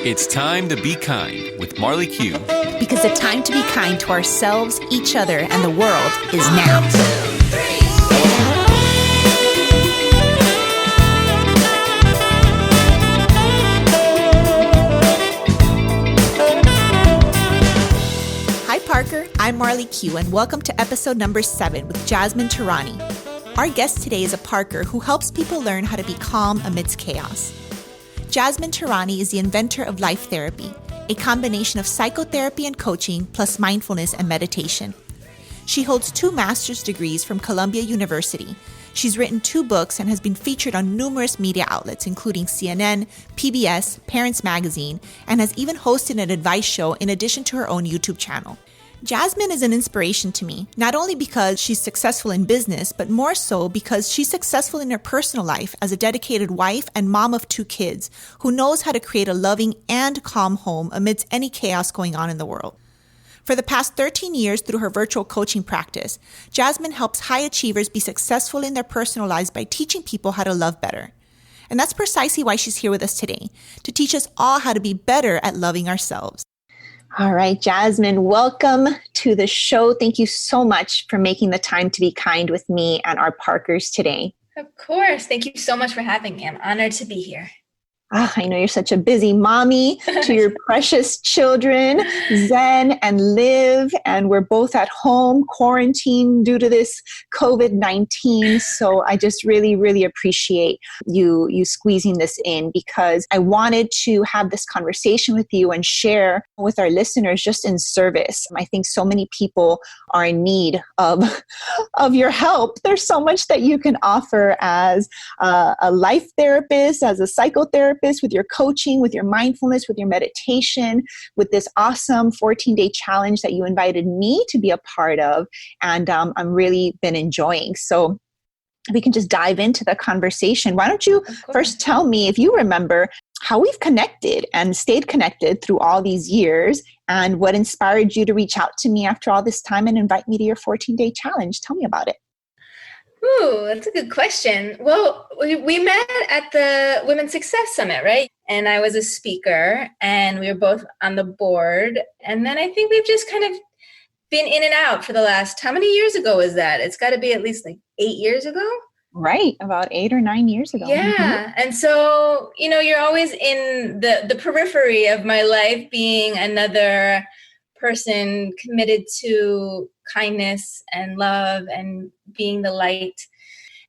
It's time to be kind with Marley Q. Because the time to be kind to ourselves, each other, and the world is now. 1, 2, 3. Hi Parker, I'm Marley Q, and welcome to episode number 7 with Jasmin Terrany. Our guest today is a Parker who helps people learn how to be calm amidst chaos. Jasmin Terrany is the inventor of life therapy, a combination of psychotherapy and coaching plus mindfulness and meditation. She holds 2 master's degrees from Columbia University. She's written 2 books and has been featured on numerous media outlets, including CNN, PBS, Parents Magazine, and has even hosted an advice show in addition to her own YouTube channel. Jasmin is an inspiration to me, not only because she's successful in business, but more so because she's successful in her personal life as a dedicated wife and mom of 2 kids who knows how to create a loving and calm home amidst any chaos going on in the world. For the past 13 years through her virtual coaching practice, Jasmin helps high achievers be successful in their personal lives by teaching people how to love better. And that's precisely why she's here with us today, to teach us all how to be better at loving ourselves. All right, Jasmin, welcome to the show. Thank you so much for making the time to be kind with me and our Parkers today. Of course. Thank you so much for having me. I'm honored to be here. I know you're such a busy mommy to your precious children, Zen and Liv, and we're both at home quarantined due to this COVID-19. So I just really, really appreciate you squeezing this in, because I wanted to have this conversation with you and share with our listeners just in service. I think so many people are in need of your help. There's so much that you can offer as a life therapist, as a psychotherapist, with your coaching, with your mindfulness, with your meditation, with this awesome 14-day challenge that you invited me to be a part of. And I'm really been enjoying. So we can just dive into the conversation. Why don't you first tell me, if you remember, how we've connected and stayed connected through all these years, and what inspired you to reach out to me after all this time and invite me to your 14-day challenge. Tell me about it. Ooh, that's a good question. Well, we met at the Women's Success Summit, right? And I was a speaker, and we were both on the board. And then I think we've just kind of been in and out for the last, how many years ago was that? It's got to be at least like 8 years ago. Right. About 8 or 9 years ago. Yeah. Mm-hmm. And so, you're always in the periphery of my life, being another person committed to kindness and love and being the light.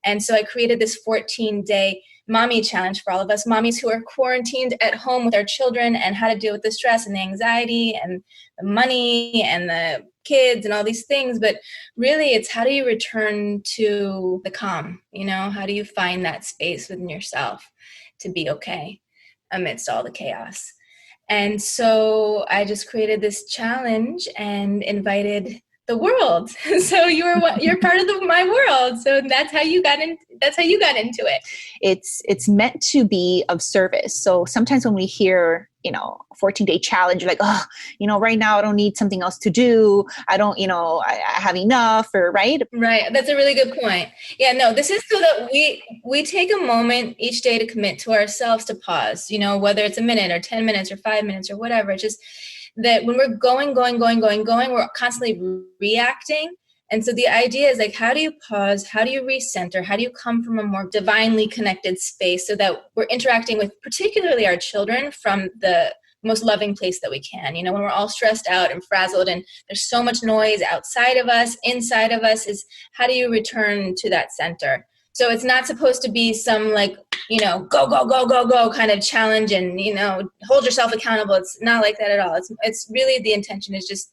And so I created this 14-day mommy challenge for all of us mommies who are quarantined at home with our children, and how to deal with the stress and the anxiety and the money and the kids and all these things. But really, it's how do you return to the calm? How do you find that space within yourself to be okay amidst all the chaos? And so I just created this challenge and invited the world. So you're part of my world. So that's how you got into it. It's meant to be of service. So sometimes when we hear, 14-day challenge, you're like, right now I don't need something else to do. I don't, I have enough, or right? Right. That's a really good point. Yeah, no, this is so that we take a moment each day to commit to ourselves to pause, whether it's a minute or 10 minutes or 5 minutes or whatever. It's just that when we're going, we're constantly reacting. And so the idea is like, how do you pause? How do you recenter? How do you come from a more divinely connected space so that we're interacting with particularly our children from the most loving place that we can? When we're all stressed out and frazzled and there's so much noise outside of us, inside of us, is how do you return to that center? So it's not supposed to be some like, go kind of challenge and, hold yourself accountable. It's not like that at all. It's really, the intention is just,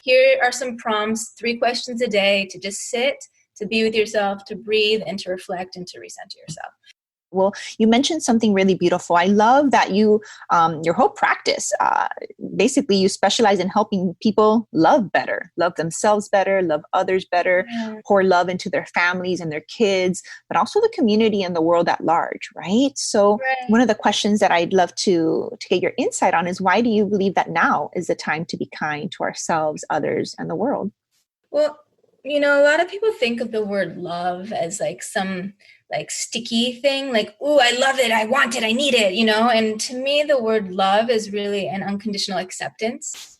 here are some prompts, 3 questions a day to just sit, to be with yourself, to breathe, and to reflect and to recenter yourself. Well, you mentioned something really beautiful. I love that you, your whole practice, basically you specialize in helping people love better, love themselves better, love others better, pour love into their families and their kids, but also the community and the world at large, right? So one of the questions that I'd love to get your insight on is, why do you believe that now is the time to be kind to ourselves, others, and the world? Well, a lot of people think of the word love as like some like sticky thing, like, oh, I love it, I want it, I need it, and to me the word love is really an unconditional acceptance,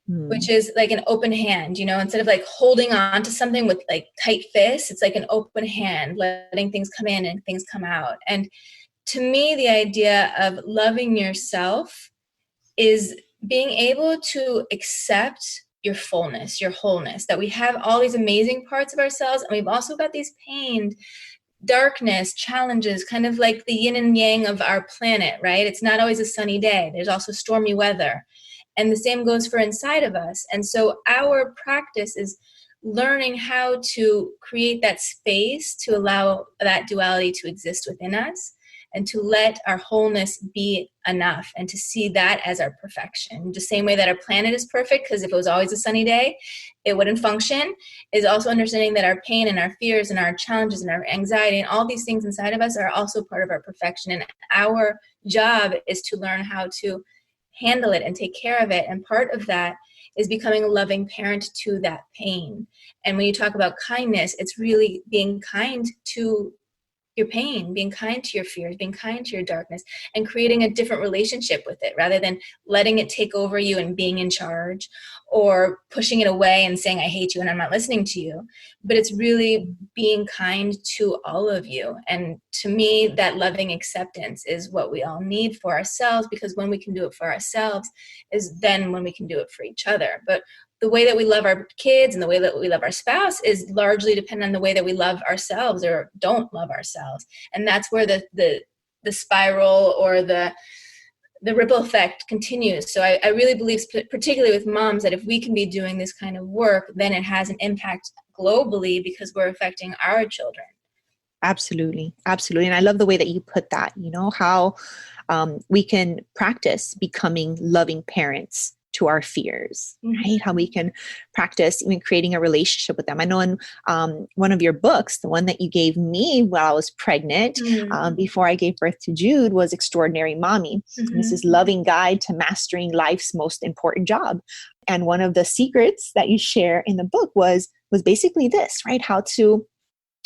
which is like an open hand, instead of like holding on to something with like tight fists, it's like an open hand, letting things come in and things come out. And to me, the idea of loving yourself is being able to accept your fullness, your wholeness, that we have all these amazing parts of ourselves, and we've also got these pain, darkness, challenges, kind of like the yin and yang of our planet, right? It's not always a sunny day. There's also stormy weather. And the same goes for inside of us. And so our practice is learning how to create that space to allow that duality to exist within us, and to let our wholeness be enough, and to see that as our perfection. The same way that our planet is perfect, because if it was always a sunny day, it wouldn't function, is also understanding that our pain and our fears and our challenges and our anxiety and all these things inside of us are also part of our perfection. And our job is to learn how to handle it and take care of it. And part of that is becoming a loving parent to that pain. And when you talk about kindness, it's really being kind to your pain, being kind to your fears, being kind to your darkness, and creating a different relationship with it, rather than letting it take over you and being in charge, or pushing it away and saying, I hate you and I'm not listening to you. But it's really being kind to all of you. And to me, that loving acceptance is what we all need for ourselves, because when we can do it for ourselves is then when we can do it for each other. But the way that we love our kids and the way that we love our spouse is largely dependent on the way that we love ourselves or don't love ourselves. And that's where the spiral or the ripple effect continues. So I really believe, particularly with moms, that if we can be doing this kind of work, then it has an impact globally, because we're affecting our children. Absolutely. Absolutely. And I love the way that you put that, how we can practice becoming loving parents to our fears, right? How we can practice even creating a relationship with them. I know in one of your books, the one that you gave me while I was pregnant, before I gave birth to Jude, was Extraordinary Mommy. This is loving guide to mastering life's most important job. And one of the secrets that you share in the book was basically this, right? How to,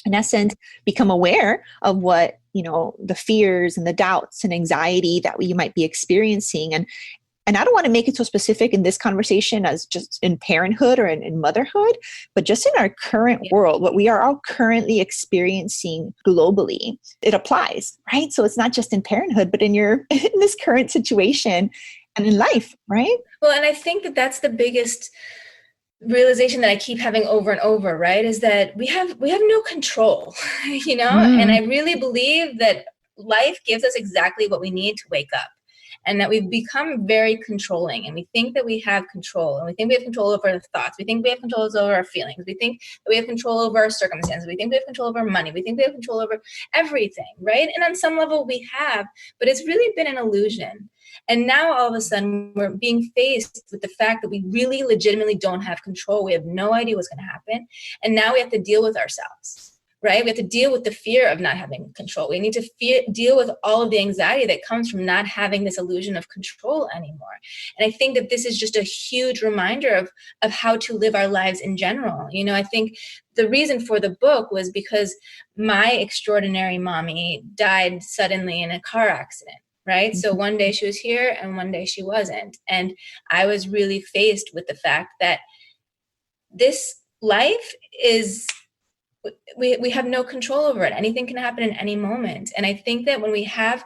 in essence, become aware of what, the fears and the doubts and anxiety that you might be experiencing. And I don't want to make it so specific in this conversation as just in parenthood or in motherhood, but just in our current world, what we are all currently experiencing globally, it applies, right? So it's not just in parenthood, but in this current situation and in life, right? Well, and I think that that's the biggest realization that I keep having over and over, right? Is that we have no control, and I really believe that life gives us exactly what we need to wake up. And that we've become very controlling, and we think that we have control, and we think we have control over our thoughts. We think we have control over our feelings. We think that we have control over our circumstances. We think we have control over money. We think we have control over everything, right? And on some level we have, but it's really been an illusion. And now all of a sudden we're being faced with the fact that we really legitimately don't have control. We have no idea what's going to happen. And now we have to deal with ourselves. Right? We have to deal with the fear of not having control. We need to deal with all of the anxiety that comes from not having this illusion of control anymore. And I think that this is just a huge reminder of how to live our lives in general. I think the reason for the book was because my extraordinary mommy died suddenly in a car accident. Right? So one day she was here and one day she wasn't. And I was really faced with the fact that this life is, we have no control over it. Anything can happen in any moment. And I think that when we have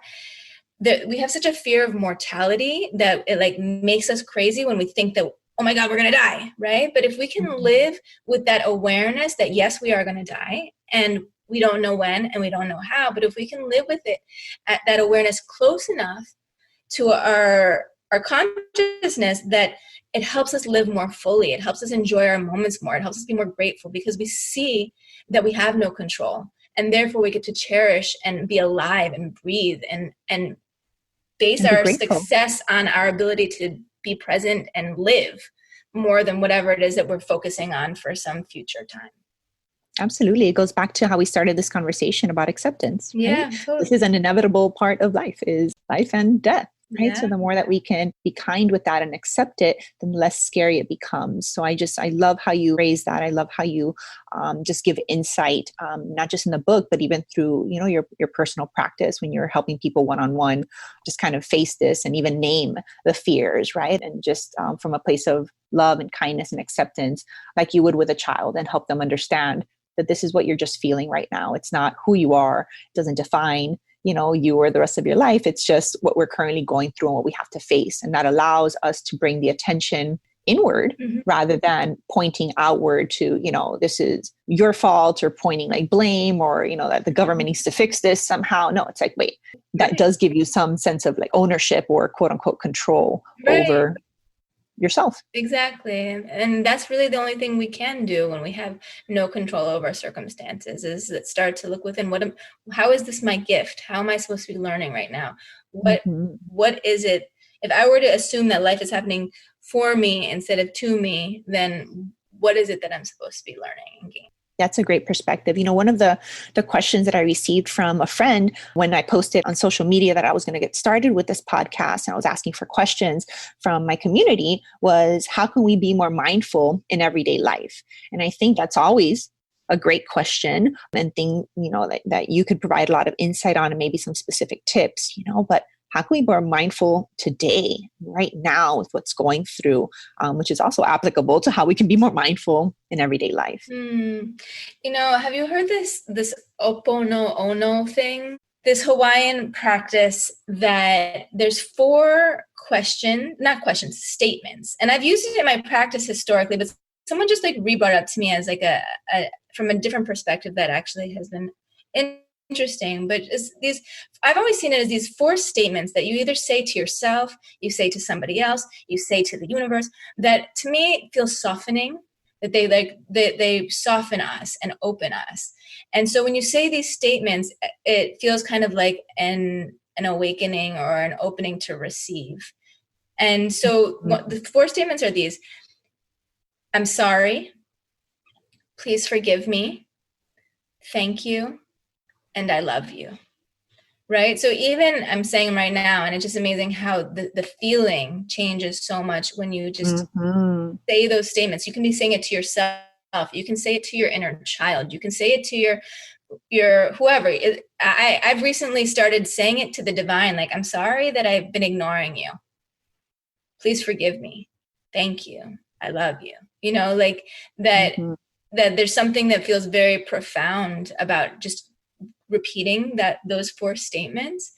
such a fear of mortality that it like makes us crazy when we think that, oh my God, we're going to die. Right. But if we can live with that awareness that yes, we are going to die, and we don't know when and we don't know how, but if we can live with it at that awareness close enough to our consciousness that it helps us live more fully. It helps us enjoy our moments more. It helps us be more grateful, because we see that we have no control, and therefore we get to cherish and be alive and breathe and base our success on our ability to be present and live more than whatever it is that we're focusing on for some future time. Absolutely. It goes back to how we started this conversation about acceptance. Right? Yeah, totally. This is an inevitable part of life, is life and death. right? So the more that we can be kind with that and accept it, then less scary it becomes. So I love how you raise that. I love how you just give insight, not just in the book, but even through, your personal practice when you're helping people one-on-one, just kind of face this and even name the fears, right? And just from a place of love and kindness and acceptance, like you would with a child, and help them understand that this is what you're just feeling right now. It's not who you are. It doesn't define, you or the rest of your life. It's just what we're currently going through and what we have to face. And that allows us to bring the attention inward rather than pointing outward to, this is your fault, or pointing like blame, or, that the government needs to fix this somehow. No, it's like, wait, that does give you some sense of like ownership or quote unquote control over yourself. Exactly. And that's really the only thing we can do when we have no control over our circumstances, is that start to look within. How is this my gift? How am I supposed to be learning right now? What is it? If I were to assume that life is happening for me instead of to me, then what is it that I'm supposed to be learning and gaining? That's a great perspective. One of the questions that I received from a friend when I posted on social media that I was going to get started with this podcast, and I was asking for questions from my community, was how can we be more mindful in everyday life? And I think that's always a great question, and thing, that you could provide a lot of insight on, and maybe some specific tips, but how can we be more mindful today, right now, with what's going through, which is also applicable to how we can be more mindful in everyday life? Have you heard this Opono thing? This Hawaiian practice that there's 4 statements. And I've used it in my practice historically, but someone just like rebrought it up to me as like a from a different perspective that actually has been interesting. But I've always seen it as these 4 statements that you either say to yourself, you say to somebody else, you say to the universe, that to me feel softening, that they soften us and open us. And so when you say these statements, it feels kind of like an awakening or an opening to receive. And so the 4 statements are these: I'm sorry, please forgive me, thank you, and I love you. Right? So even I'm saying right now, and it's just amazing how the feeling changes so much when you just say those statements. You can be saying it to yourself. You can say it to your inner child. You can say it to your whoever. I've recently started saying it to the divine, like, I'm sorry that I've been ignoring you. Please forgive me. Thank you. I love you. Like that, that there's something that feels very profound about just repeating those 4 statements.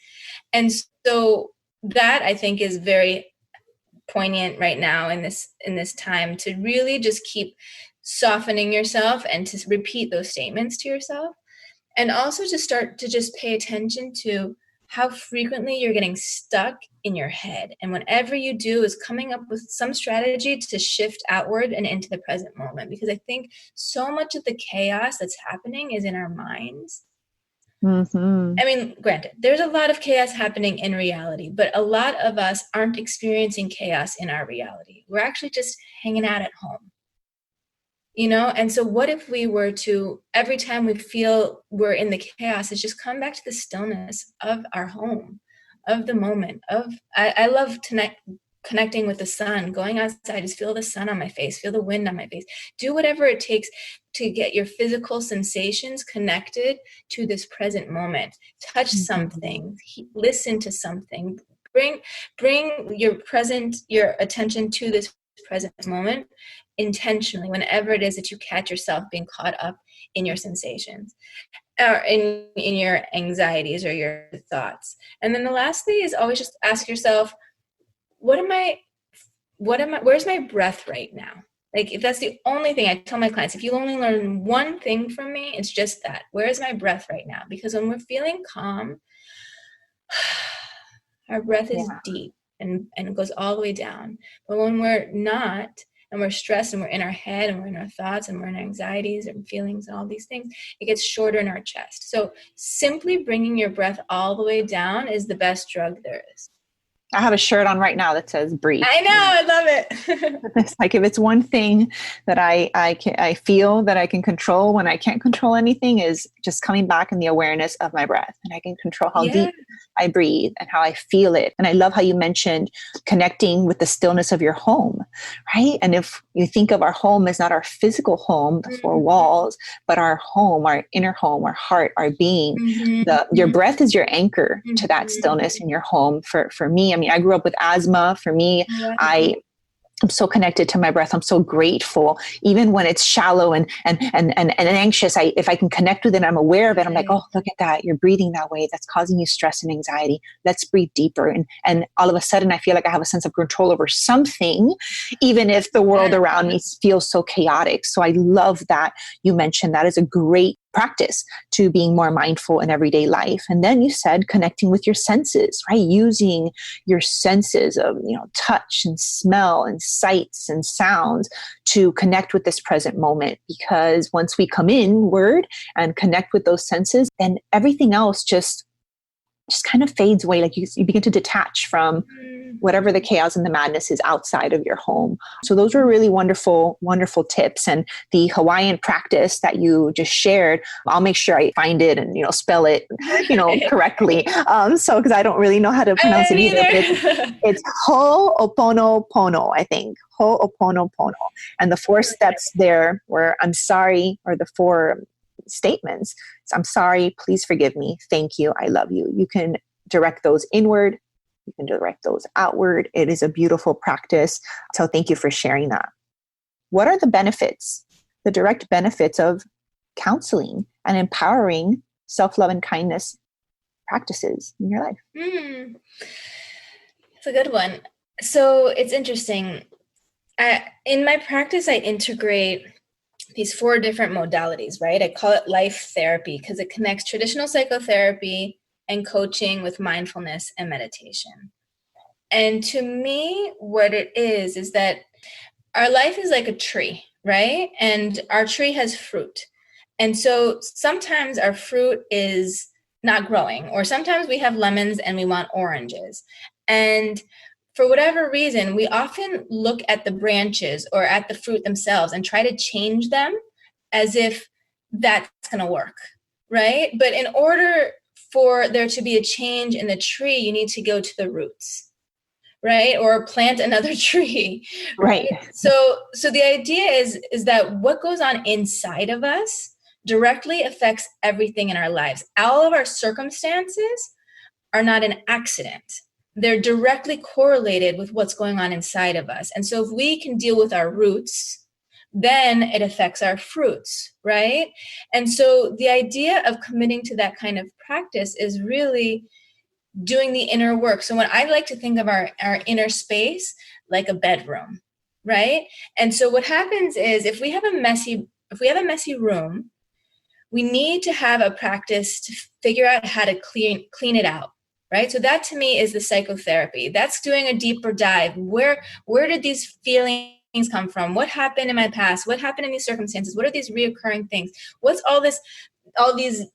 And so that, I think, is very poignant right now in this time, to really just keep softening yourself and to repeat those statements to yourself. And also to start to just pay attention to how frequently you're getting stuck in your head. And whatever you do is coming up with some strategy to shift outward and into the present moment. Because I think so much of the chaos that's happening is in our minds. I mean, granted, there's a lot of chaos happening in reality, but a lot of us aren't experiencing chaos in our reality. We're actually just hanging out at home. And so what if we were to, every time we feel we're in the chaos, is just come back to the stillness of our home, of the moment, I love connecting with the sun, going outside, just feel the sun on my face, feel the wind on my face, do whatever it takes to get your physical sensations connected to this present moment. Touch something, listen to something, bring your attention to this present moment intentionally, whenever it is that you catch yourself being caught up in your sensations or in your anxieties or your thoughts. And then the last thing is always just ask yourself, where's my breath right now? Like, if that's the only thing I tell my clients, if you only learn one thing from me, it's just that. Where's my breath right now? Because when we're feeling calm, our breath is deep and it goes all the way down. But when we're not, and we're stressed and we're in our head and we're in our thoughts and we're in our anxieties and feelings and all these things, it gets shorter in our chest. So simply bringing your breath all the way down is the best drug there is. I have a shirt on right now that says breathe. I know. I love it. It's like, if it's one thing that I feel that I can control when I can't control anything, is just coming back in the awareness of my breath. And I can control how deep I breathe and how I feel it. And I love how you mentioned connecting with the stillness of your home, right? And if you think of our home as not our physical home, the four walls, but our home, our inner home, our heart, our being, your breath is your anchor to that stillness in your home. For me, I mean, I grew up with asthma. For me, I'm so connected to my breath. I'm so grateful, even when it's shallow and anxious. If I can connect with it, I'm aware of it. I'm like, oh, look at that. You're breathing that way. That's causing you stress and anxiety. Let's breathe deeper. And all of a sudden I feel like I have a sense of control over something, even if the world around me feels so chaotic. So I love that you mentioned that is a great practice to being more mindful in everyday life. And then you said connecting with your senses, right? Using your senses of, touch and smell and sights and sounds to connect with this present moment. Because once we come inward and connect with those senses, then everything else just kind of fades away. Like you begin to detach from whatever the chaos and the madness is outside of your home. So those were really wonderful, wonderful tips. And the Hawaiian practice that you just shared, I'll make sure I find it and, spell it, correctly. Because I don't really know how to pronounce it either. It's Ho'oponopono, I think. Ho'oponopono. And the 4 steps there were I'm sorry, or the 4 statements. So I'm sorry, please forgive me, thank you, I love you. You can direct those inward. You can direct those outward. It is a beautiful practice. So thank you for sharing that. What are the benefits, the direct benefits of counseling and empowering self-love and kindness practices in your life? It's a good one. So it's interesting. In my practice, I integrate these 4 different modalities, right? I call it life therapy because it connects traditional psychotherapy and coaching with mindfulness and meditation. And to me, what it is that our life is like a tree, right? And our tree has fruit. And so sometimes our fruit is not growing, or sometimes we have lemons and we want oranges. And for whatever reason, we often look at the branches or at the fruit themselves and try to change them as if that's going to work, right? But in order for there to be a change in the tree, you need to go to the roots, right? Or plant another tree, right? So the idea is that what goes on inside of us directly affects everything in our lives. All of our circumstances are not an accident. They're directly correlated with what's going on inside of us. And so if we can deal with our roots, then it affects our fruits, right? And so the idea of committing to that kind of practice is really doing the inner work. So when I like to think of our inner space like a bedroom, right? And so what happens is if we have a messy room, we need to have a practice to figure out how to clean it out. Right. So that to me is the psychotherapy. That's doing a deeper dive. Where did these feelings come from? What happened in my past? What happened in these circumstances? What are these reoccurring things? What's all these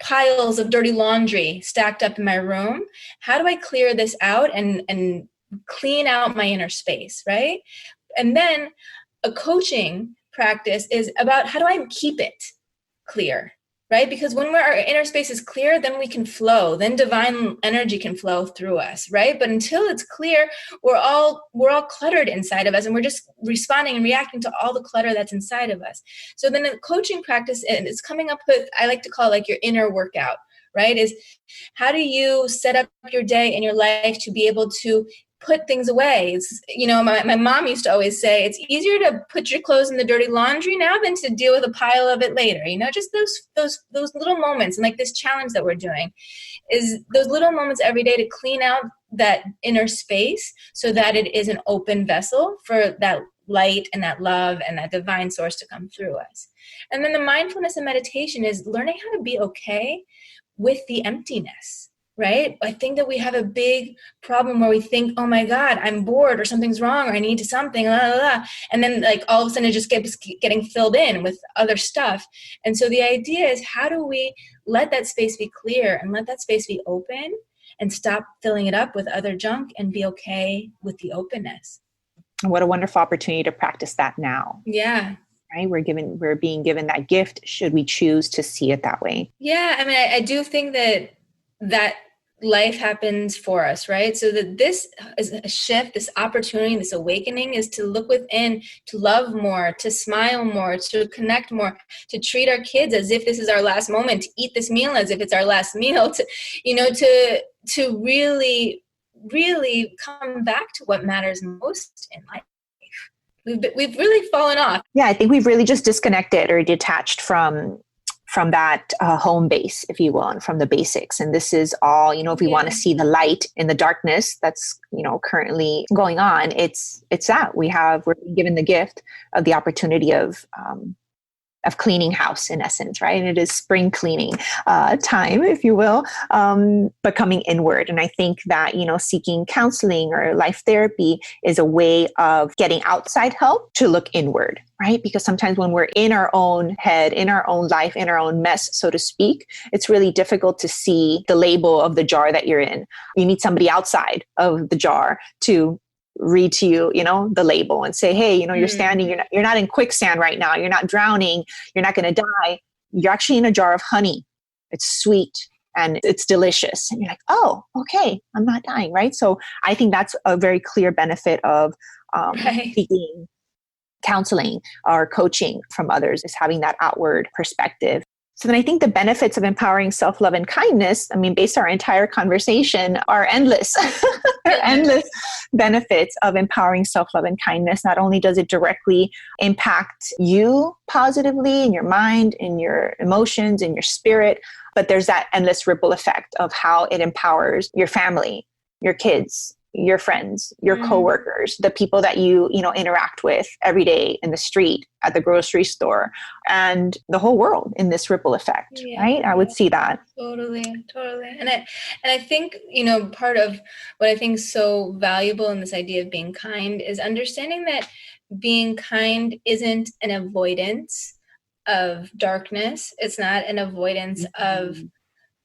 piles of dirty laundry stacked up in my room? How do I clear this out and clean out my inner space? Right. And then a coaching practice is about how do I keep it clear? Right? Because when our inner space is clear, then we can flow, then divine energy can flow through us, right? But until it's clear, we're all cluttered inside of us, and we're just responding and reacting to all the clutter that's inside of us. So then a coaching practice is coming up with, I like to call it like your inner workout, right? Is how do you set up your day and your life to be able to put things away? It's, my mom used to always say, it's easier to put your clothes in the dirty laundry now than to deal with a pile of it later. Just those little moments. And like this challenge that we're doing is those little moments every day to clean out that inner space so that it is an open vessel for that light and that love and that divine source to come through us. And then the mindfulness and meditation is learning how to be okay with the emptiness. Right? I think that we have a big problem where we think, oh my God, I'm bored or something's wrong or I need something, blah, blah, blah. And then like all of a sudden it just keeps getting filled in with other stuff. And so the idea is how do we let that space be clear and let that space be open and stop filling it up with other junk and be okay with the openness. What a wonderful opportunity to practice that now. Yeah. Right? We're being given that gift should we choose to see it that way. Yeah. I mean, I do think that life happens for us, right? So that this is a shift, this opportunity, this awakening is to look within, to love more, to smile more, to connect more, to treat our kids as if this is our last moment, to eat this meal as if it's our last meal, to really, really come back to what matters most in life. We've really fallen off. Yeah, I think we've really just disconnected or detached from that home base, if you will, and from the basics. And this is all, if we want to see the light in the darkness that's, currently going on, it's that we're given the gift of the opportunity of cleaning house, in essence, right? And it is spring cleaning time, if you will, but coming inward. And I think that, seeking counseling or life therapy is a way of getting outside help to look inward, right? Because sometimes when we're in our own head, in our own life, in our own mess, so to speak, it's really difficult to see the label of the jar that you're in. You need somebody outside of the jar to read to you, the label and say, hey, you're standing, you're not in quicksand right now. You're not drowning. You're not going to die. You're actually in a jar of honey. It's sweet and it's delicious. And you're like, oh, okay, I'm not dying. Right. So I think that's a very clear benefit of seeking counseling or coaching from others, is having that outward perspective. So then I think the benefits of empowering self-love and kindness, based on our entire conversation, are endless. There are endless benefits of empowering self-love and kindness. Not only does it directly impact you positively in your mind, in your emotions, in your spirit, but there's that endless ripple effect of how it empowers your family, your kids, your friends, your coworkers, the people that you interact with every day in the street, at the grocery store, and the whole world in this ripple effect, right? I would see that. Totally. And I think, part of what I think is so valuable in this idea of being kind is understanding that being kind isn't an avoidance of darkness. It's not an avoidance of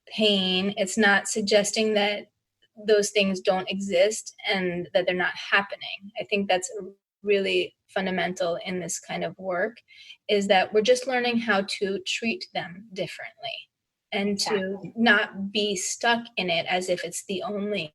pain. It's not suggesting that those things don't exist and that they're not happening. I think that's really fundamental in this kind of work, is that we're just learning how to treat them differently and to not be stuck in it as if it's the only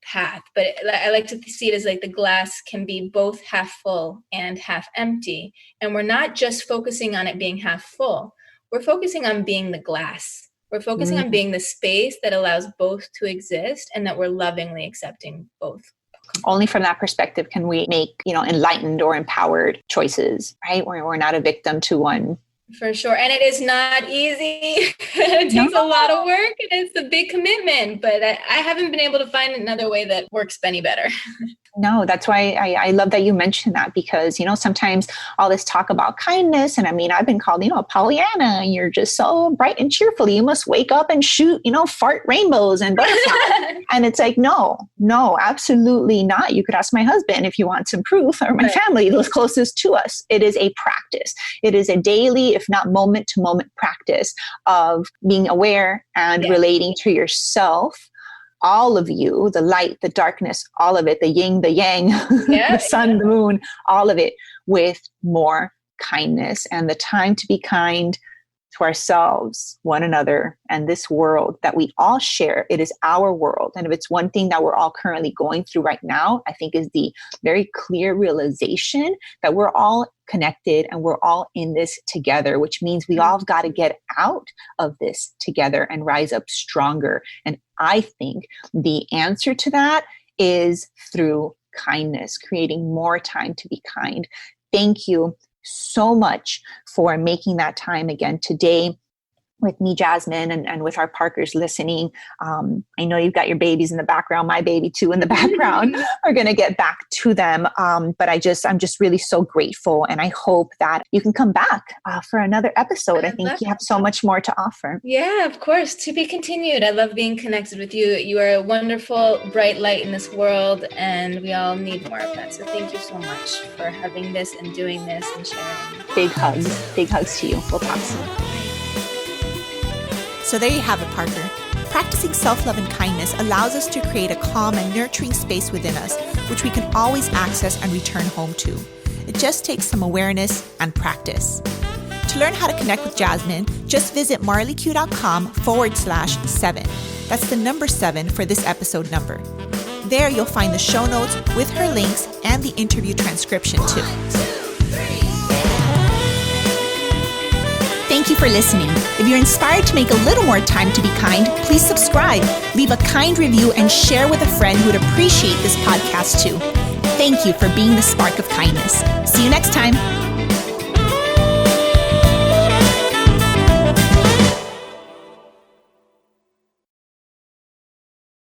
path. But I like to see it as like the glass can be both half full and half empty. And we're not just focusing on it being half full. We're focusing on being the glass. We're focusing on being the space that allows both to exist, and that we're lovingly accepting both. Only from that perspective can we make, enlightened or empowered choices, right? Where we're not a victim to one. For sure. And it is not easy. It takes a lot of work, and it's a big commitment, but I haven't been able to find another way that works any better. No, that's why I love that you mentioned that, because, sometimes all this talk about kindness, and I've been called, Pollyanna, you're just so bright and cheerful. You must wake up and shoot, fart rainbows and butterflies. And it's like, no, absolutely not. You could ask my husband if you want some proof, or my family, those closest to us. It is a practice. It is a daily, if not moment to moment practice of being aware and relating to yourself, all of you, the light, the darkness, all of it, the yin, the yang, the sun, the moon, all of it, with more kindness and the time to be kind to ourselves, one another, and this world that we all share. It is our world. And if it's one thing that we're all currently going through right now, I think is the very clear realization that we're all connected and we're all in this together, which means we all got to get out of this together and rise up stronger. And I think the answer to that is through kindness, creating more time to be kind. Thank you so much for making that time again today with me, Jasmin, and with our Parkers listening. I know you've got your babies in the background, my baby too in the background. We're going to get back to them. But I'm just really so grateful. And I hope that you can come back for another episode. I think you have so much more to offer. Yeah, of course. To be continued. I love being connected with you. You are a wonderful, bright light in this world, and we all need more of that. So thank you so much for having this and doing this and sharing. Big hugs to you. We'll talk soon. So there you have it, Parker. Practicing self-love and kindness allows us to create a calm and nurturing space within us, which we can always access and return home to. It just takes some awareness and practice. To learn how to connect with Jasmin, just visit marleyq.com/7. That's the number 7 for this episode number. There you'll find the show notes with her links and the interview transcription too. Thank you for listening. If you're inspired to make a little more time to be kind, please subscribe, leave a kind review, and share with a friend who would appreciate this podcast too. Thank you for being the spark of kindness. See you next time.